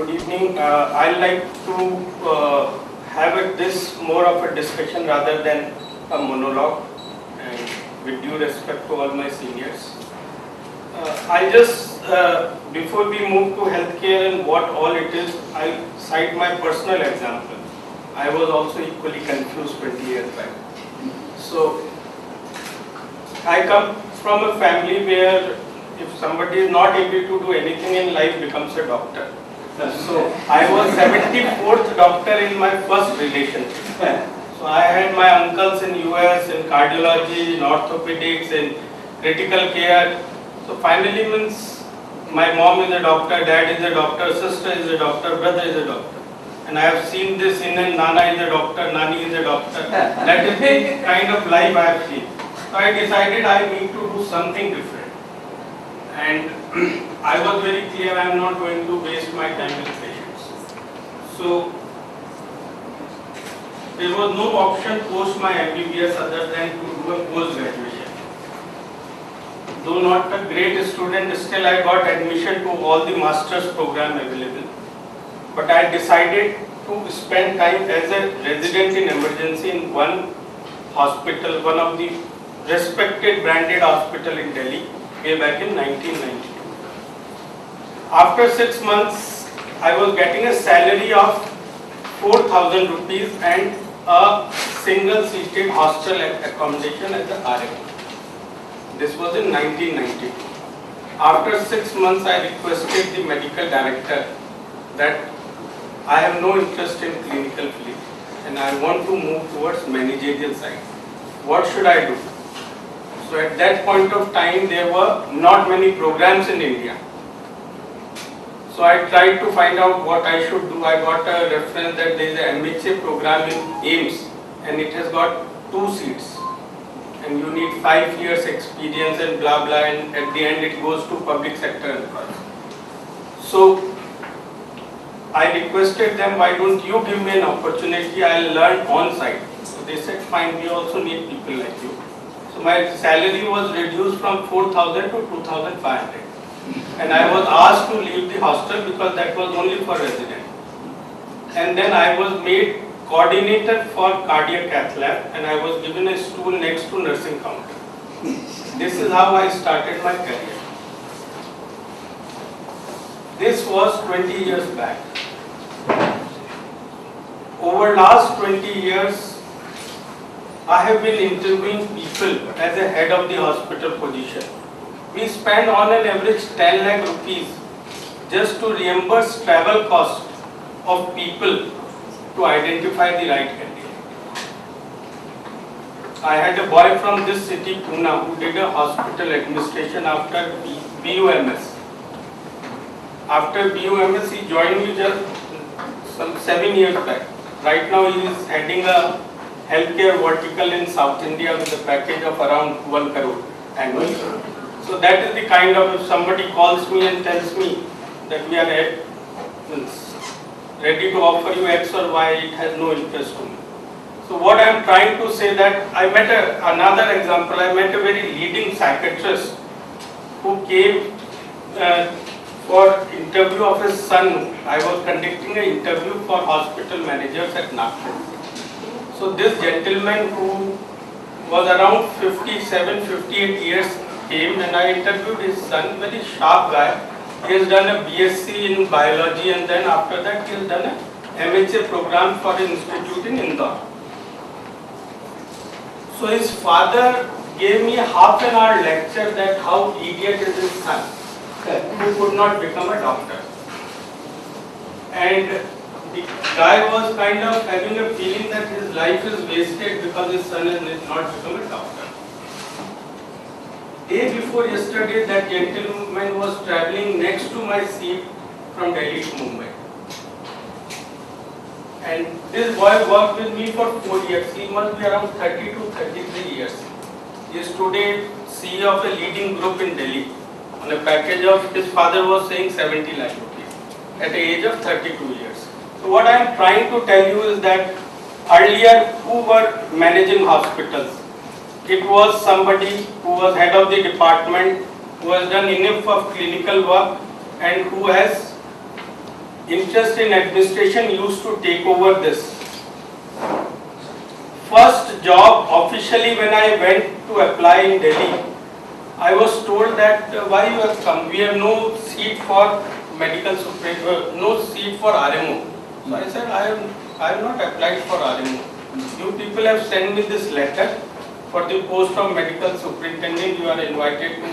Good evening. I'd like to have this more of a discussion rather than a monologue, and with due respect to all my seniors. I just, before we move to healthcare and what all it is, I'll cite my personal example. I was also equally confused 20 years back. So, I come from a family where if somebody is not able to do anything in life, becomes a doctor. So I was 74th doctor in my first relationship. So I had my uncles in US in cardiology, in orthopedics, in critical care. So finally means my mom is a doctor, dad is a doctor, sister is a doctor, brother is a doctor. And I have seen this in and Nana is a doctor, Nani is a doctor. That is the kind of life I have seen. So I decided I need to do something different. And I was very clear I am not going to waste my time with patients. So there was no option post my MBBS other than to do a post-graduation. Though not a great student, still I got admission to all the master's program available. But I decided to spend time as a resident in emergency in one hospital, one of the respected branded hospital in Delhi, way back in 1992. After 6 months, I was getting a salary of 4,000 rupees and a single-seated hostel accommodation as a RM. This was in 1992. After 6 months, I requested the medical director that I have no interest in clinical field and I want to move towards managerial side. What should I do? So at that point of time, there were not many programs in India. So I tried to find out what I should do. I got a reference that there is a MHA program in AIIMS and it has got 2 seats. And you need 5 years experience and blah blah, and at the end it goes to public sector employees. So I requested them, why don't you give me an opportunity, I'll learn on site. So they said, fine, we also need people like you. So my salary was reduced from 4,000 to 2,500. And I was asked to leave the hostel because that was only for residents. And then I was made coordinator for cardiac cath lab and I was given a stool next to nursing counter. This is how I started my career. This was 20 years back. Over last 20 years, I have been interviewing people as a head of the hospital position. We spend on an average 10 lakh rupees just to reimburse travel cost of people to identify the right candidate. I had a boy from this city, Pune, who did a hospital administration after BUMS. After BUMS, he joined me just some 7 years back. Right now, he is heading a healthcare vertical in South India with a package of around 1 crore annually. So that is the kind of, if somebody calls me and tells me that we are ready to offer you X or Y, it has no interest to me. So what I am trying to say that I met another example, I met a very leading psychiatrist who came for interview of his son. I was conducting an interview for hospital managers at Nagpur. So this gentleman who was around 57, 58 years came and I interviewed his son, very sharp guy. He has done a BSc in biology and then after that he has done a MHA program for an institute in Indore. So his father gave me a half an hour lecture that how idiot is his son, who could not become a doctor. And the guy was kind of having a feeling that his life is wasted because his son has not become a doctor. Day before yesterday, that gentleman was traveling next to my seat from Delhi to Mumbai. And this boy worked with me for 4 years. He must be around 30 to 33 years. He is today CEO of a leading group in Delhi on a package of, his father was saying 70 lakh rupees at the age of 32 years. So what I am trying to tell you is that earlier who were managing hospitals? It was somebody who was head of the department, who has done enough of clinical work and who has interest in administration used to take over this. First job officially when I went to apply in Delhi, I was told that why you have come? We have no seat for medical superintendent, no seat for RMO. So I said I have not applied for RMO. You people have sent me this letter for the post of medical superintendent. You are invited to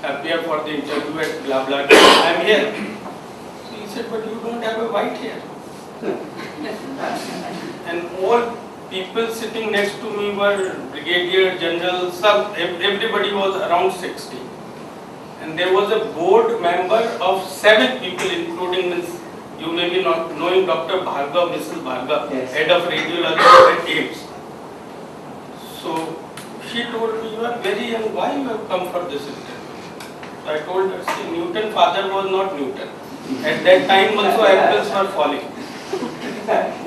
appear for the interview at blah blah. I am here. So he said, but you don't have a white hair. And all people sitting next to me were brigadier general, everybody was around 60. And there was a board member of 7 people, including Ms. You may be not knowing Dr. Bhargav, Mrs. Bhargav, yes, head of radiology at AIIMS. So she told me, you are very young, why you have come for this interview? So I told her, see, Newton father was not Newton. At that time also apples were falling.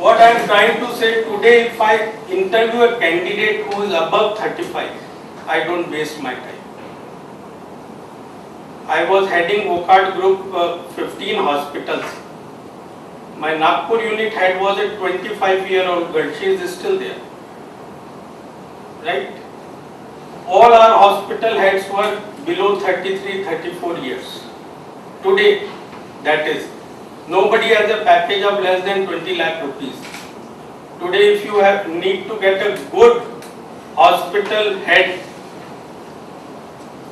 What I am trying to say today, if I interview a candidate who is above 35, I don't waste my time. I was heading Wockhardt Group 15 hospitals. My Nagpur unit head was a 25-year-old girl. She is still there. Right? All our hospital heads were below 33, 34 years. Today, that is, nobody has a package of less than 20 lakh rupees. Today, if you need to get a good hospital head,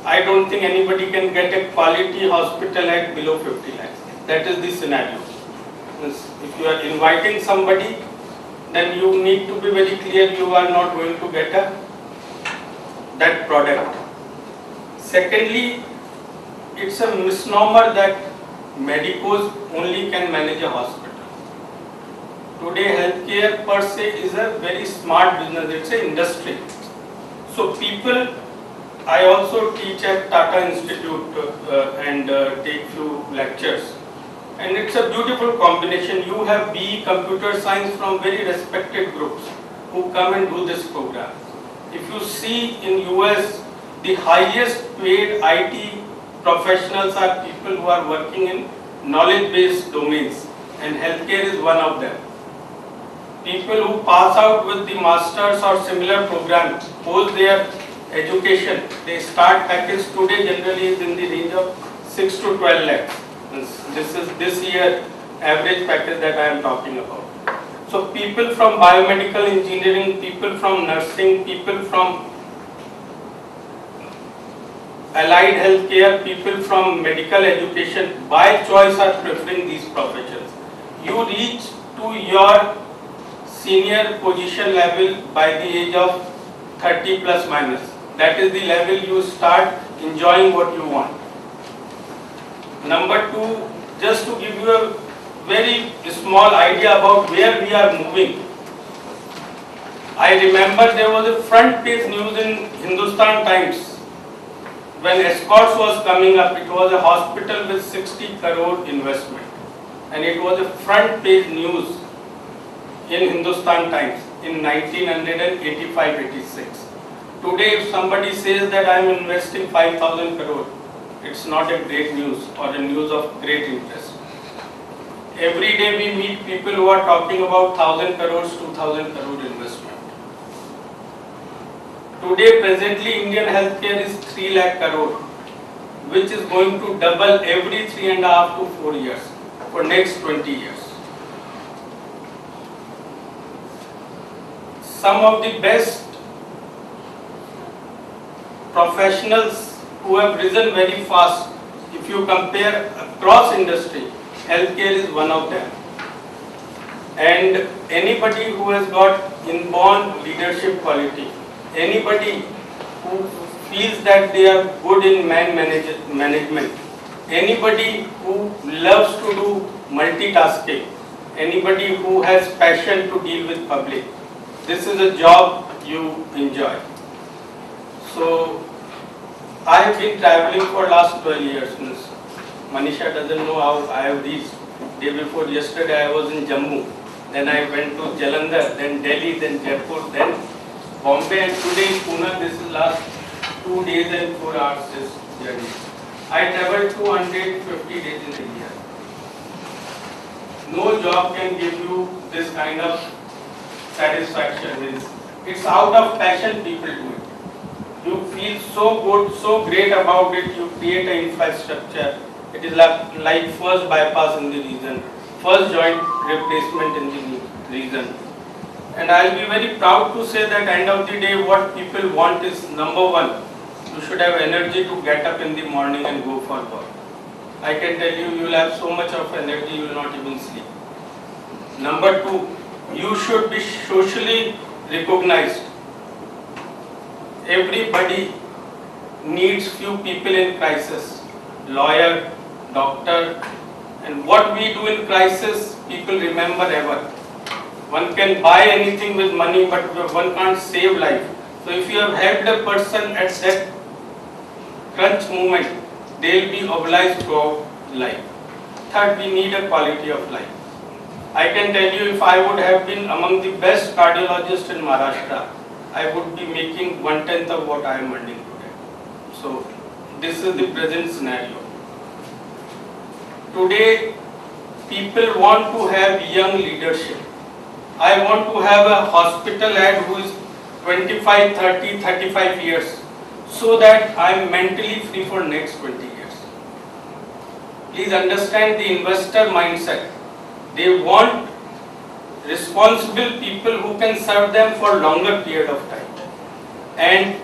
I don't think anybody can get a quality hospital head below 50 lakhs. That is the scenario. If you are inviting somebody, then you need to be very clear you are not going to get that product. Secondly, it's a misnomer that medicos only can manage a hospital. Today, healthcare per se is a very smart business. It's an industry. So people, I also teach at Tata Institute and take few lectures. And it's a beautiful combination. You have BE computer science from very respected groups who come and do this program. If you see in US, the highest paid IT professionals are people who are working in knowledge-based domains, and healthcare is one of them. People who pass out with the masters or similar program, post their education, they start package today generally is in the range of 6 to 12 lakhs. This is this year average package that I am talking about. So people from biomedical engineering, people from nursing, people from allied healthcare, people from medical education, by choice are preferring these professions. You reach to your senior position level by the age of 30 plus minus. That is the level you start enjoying what you want. Number 2, just to give you a very small idea about where we are moving. I remember there was a front page news in Hindustan Times when Escorts was coming up. It was a hospital with 60 crore investment, and it was a front page news in Hindustan Times in 1985-86. Today, if somebody says that I am investing 5,000 crore, it's not a great news or a news of great interest. Every day we meet people who are talking about 1,000 crores, 2,000 crore investment. Today, presently, Indian healthcare is 3 lakh crore, which is going to double every 3.5 to 4 years for next 20 years. Some of the best professionals who have risen very fast, if you compare across industry, healthcare is one of them. And anybody who has got inborn leadership quality, anybody who feels that they are good in management, anybody who loves to do multitasking, anybody who has passion to deal with public, this is a job you enjoy. So, I have been traveling for last 12 years. Manisha doesn't know how I have reached. Day before yesterday I was in Jammu, then I went to Jalandhar, then Delhi, then Jaipur, then Bombay, and today in Pune. This is last 2 days and 4 hours this journey. I traveled 250 days in a year. No job can give you this kind of satisfaction. It's out of passion people do it. You feel so good, so great about it, you create an infrastructure. It is like first bypass in the region, first joint replacement in the region. And I'll be very proud to say that end of the day what people want is number one, you should have energy to get up in the morning and go for work. I can tell you, you will have so much of energy, you will not even sleep. Number two, you should be socially recognized. Everybody needs few people in crisis, lawyer, doctor, and what we do in crisis, people remember ever. One can buy anything with money, but one can't save life. So if you have helped a person at that crunch moment, they will be obliged throughout life. Third, we need a quality of life. I can tell you, if I would have been among the best cardiologists in Maharashtra, I would be making 1/10 of what I am earning today. So this is the present scenario. Today, people want to have young leadership. I want to have a hospital head who is 25, 30, 35 years, so that I am mentally free for next 20 years. Please understand the investor mindset. They want responsible people who can serve them for longer period of time. And